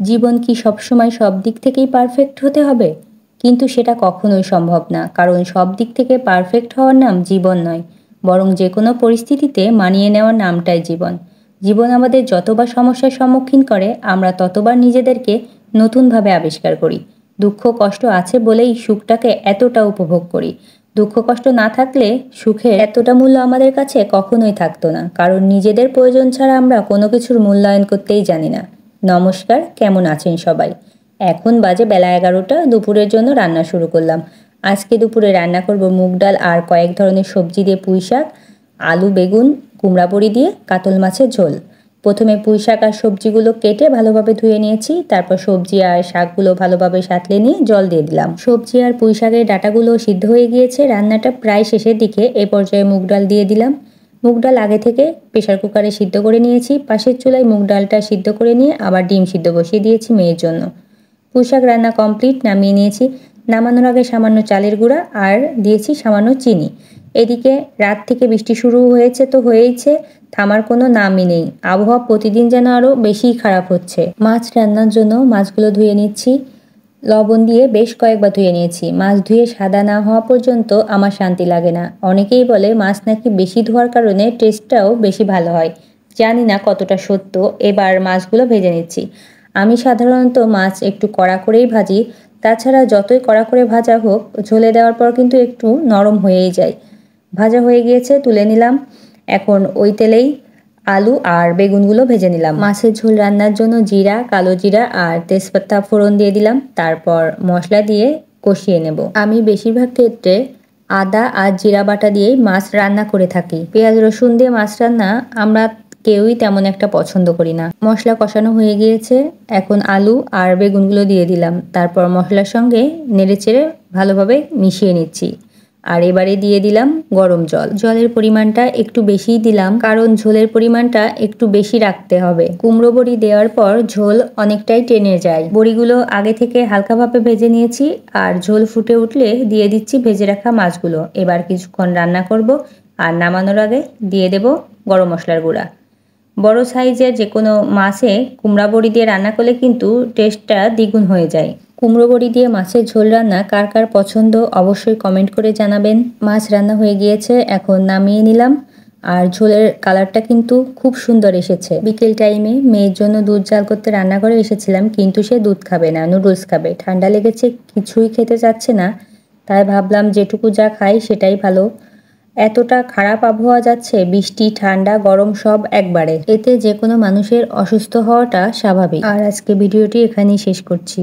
জীবন কি সবসময় সব দিক থেকেই পারফেক্ট হতে হবে? কিন্তু সেটা কখনোই সম্ভব না, কারণ সব দিক থেকে পারফেক্ট হওয়ার নাম জীবন নয়, বরং যে কোনো পরিস্থিতিতে মানিয়ে নেওয়ার নামটাই জীবন। জীবন আমাদের যতবার সমস্যার সম্মুখীন করে, আমরা ততবার নিজেদেরকে নতুনভাবে আবিষ্কার করি। দুঃখ কষ্ট আছে বলেই সুখটাকে এতটা উপভোগ করি। দুঃখ কষ্ট না থাকলে সুখের এতটা মূল্য আমাদের কাছে কখনোই থাকতো না, কারণ নিজেদের প্রয়োজন ছাড়া আমরা কোনো কিছুর মূল্যায়ন করতেই জানি না। নমস্কার, কেমন আছেন সবাই? এখন বাজে বেলা 11টা, দুপুরের জন্য রান্না শুরু করলাম। আজকে দুপুরে রান্না করব মুগ ডাল আর কয়েক ধরনের সবজি দিয়ে পুঁই শাক, আলু বেগুন কুমড়া বড়ি দিয়ে কাতল মাছের ঝোল। প্রথমে পুঁই শাক আর সবজিগুলো কেটে ভালোভাবে ধুয়ে নিয়েছি, তারপর সবজি আর শাকগুলো ভালোভাবে সাঁতলে নিয়ে জল দিয়ে দিলাম। সবজি আর পুঁই শাকের ডাঁটাগুলো সিদ্ধ হয়ে গিয়েছে, রান্নাটা প্রায় শেষের দিকে। এ পর্যায়ে মুগ ডাল দিয়ে দিলাম। মুগ ডাল আগে থেকে প্রেসার কুকারে সিদ্ধ করে নিয়েছি, পাশের চুলায় মুগ ডালটা সিদ্ধ করে নিয়ে আবার ডিম সিদ্ধ বসিয়ে দিয়েছি মেয়ের জন্য। পুঁই শাক রান্না কমপ্লিট, নামিয়ে নিয়েছি। নামানোর আগে সামান্য চালের গুঁড়া আর দিয়েছি সামান্য চিনি। এদিকে রাত থেকে বৃষ্টি শুরু হয়েছে তো হয়েইছে, থামার কোনো নামই নেই। আবহাওয়া প্রতিদিন যেন আরও বেশিই খারাপ হচ্ছে। মাছ রান্নার জন্য মাছগুলো ধুয়ে নিচ্ছি, লবণ দিয়ে বেশ কয়েকবার ধুয়ে নিয়েছি। মাছ ধুয়ে সাদা না হওয়া পর্যন্ত আমার শান্তি লাগে না। অনেকেই বলে মাছ নাকি বেশি ধোয়ার কারণে টেস্টটাও বেশি ভালো হয়। জানি না কতটা সত্য। এবার মাছগুলো ভেজে নিচ্ছি। আমি সাধারণত মাছ একটু কড়া করেই ভাজি, তাছাড়া যতই কড়া করে ভাজা হোক, ঝোলে দেওয়ার পর কিন্তু একটু নরম হয়েই যায়। ভাজা হয়ে গিয়েছে, তুলে নিলাম। এখন ওই তেলেই আলু আর বেগুনগুলো ভেজে নিলাম। মাছের ঝোল রান্নার জন্য জিরা, কালো জিরা আর তেজপাতা ফোড়ন দিয়ে দিলাম, তারপর মশলা দিয়ে কষিয়ে নেব। আমি বেশিরভাগ ক্ষেত্রে আদা আর জিরা বাটা দিয়েই মাছ রান্না করে থাকি। পেঁয়াজ রসুন দিয়ে মাছ রান্না আমরা কেউই তেমন একটা পছন্দ করি না। মশলা কষানো হয়ে গিয়েছে, এখন আলু আর বেগুনগুলো দিয়ে দিলাম, তারপর মশলার সঙ্গে নেড়েচেড়ে ভালোভাবে মিশিয়ে নিচ্ছি। আর এবারে দিয়ে দিলাম গরম জল। জলের পরিমাণটা একটু বেশিই দিলাম, কারণ ঝোলের পরিমাণটা একটু বেশি রাখতে হবে। কুমড়ো বড়ি দেওয়ার পর ঝোল অনেকটাই টেনে যায়। বড়িগুলো আগে থেকে হালকাভাবে ভেজে নিয়েছি, আর ঝোল ফুটে উঠলে দিয়ে দিচ্ছি ভেজে রাখা মাছগুলো। এবার কিছুক্ষণ রান্না করব, আর নামানোর আগে দিয়ে দেব গরম মশলার গুঁড়া। বড় সাইজের যে কোনো মাছে কুমড়া বড়ি দিয়ে রান্না করলে কিন্তু টেস্টটা দ্বিগুণ হয়ে যায়। কুমড়ো বড়ি দিয়ে মাছের ঝোল রান্না কার কার পছন্দ অবশ্যই কমেন্ট করে জানাবেন। মাছ রান্না হয়ে গিয়েছে, এখন নামিয়ে নিলাম। আর ঝোলের কালারটা কিন্তু খুব সুন্দর এসেছে। বিকেল টাইমে মেয়ের জন্য দুধ জাল করতে রান্না করে এসেছিলাম, কিন্তু সে দুধ খাবে না, নুডলস খাবে। ঠান্ডা লেগেছে, কিছুই খেতে চাচ্ছে না। তাই ভাবলাম যেটুকু যা খাই সেটাই ভালো। এতটা খারাপ আবহাওয়া যাচ্ছে, বৃষ্টি ঠান্ডা গরম সব একবারে, এতে যে কোনো মানুষের অসুস্থ হওয়াটা স্বাভাবিক। আর আজকে ভিডিওটি এখানেই শেষ করছি।